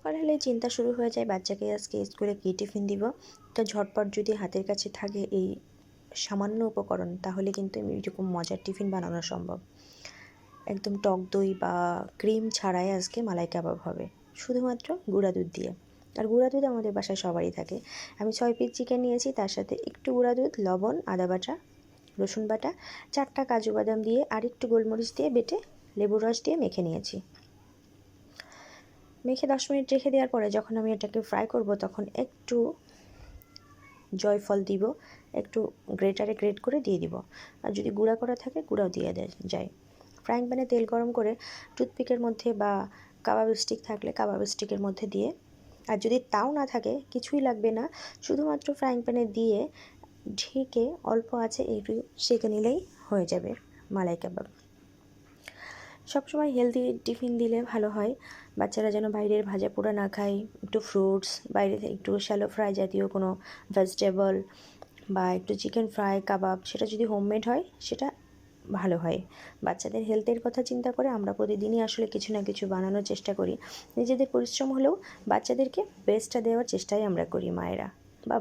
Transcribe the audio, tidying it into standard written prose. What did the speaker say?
সকাল হলে চিন্তা শুরু হয়ে যায় বাচ্চাকে আজকে স্কুলে কী টিফিন দিব। তো ঝটপট যদি হাতের কাছে থাকে এই সামান্য উপকরণ, তাহলে কিন্তু এরকম মজার টিফিন বানানো সম্ভব। একদম টক দই বা ক্রিম ছাড়াই আজকে মালাই কাবাব হবে, শুধুমাত্র গুঁড়া দুধ দিয়ে। আর গুঁড়া দুধ আমাদের বাসায় সবারই থাকে। আমি 6 পিস চিকেন নিয়েছি, তার সাথে একটু গুঁড়া দুধ, লবণ, আদা বাটা, রসুন বাটা, 4টা কাজু বাদাম দিয়ে আর একটু গোলমরিচ দিয়ে বেটে লেবুর রস দিয়ে মেখে নিয়েছি। মেখে 10 মিনিট রেখে দেওয়ার পরে যখন আমি এটাকে ফ্রাই করব, তখন একটু জয়ফল দিব, একটু গ্রেটারে গ্রেট করে দিয়ে দিব। আর যদি গুঁড়া করা থাকে গুঁড়াও দিয়ে যায়। ফ্রাইং প্যানে তেল গরম করে টুথপিকের মধ্যে বা কাবাব স্টিক থাকলে কাবাব স্টিকের মধ্যে দিয়ে, আর যদি তাও না থাকে কিছুই লাগবে না, শুধুমাত্র ফ্রাইং প্যানে দিয়ে ঢেকে অল্প আছে একটু সেঁকে নিলেই হয়ে যাবে মালাই কাবাব। সবসময় হেলদি টিফিন দিলে ভালো হয়, বাচ্চারা যেন বাইরের ভাজা পোড়া না খায়। একটু ফ্রুটস, বাইরে একটু শ্যালো ফ্রাই জাতীয় কোনো ভেজিটেবল বা একটু চিকেন ফ্রাই, কাবাব, সেটা যদি হোমমেড হয় সেটা ভালো হয়। বাচ্চাদের হেলথের কথা চিন্তা করে আমরা প্রতিদিনই আসলে কিছু না কিছু বানানোর চেষ্টা করি। নিজেদের পরিশ্রম হলেও বাচ্চাদেরকে বেস্টটা দেওয়ার চেষ্টাই আমরা করি মায়েরা।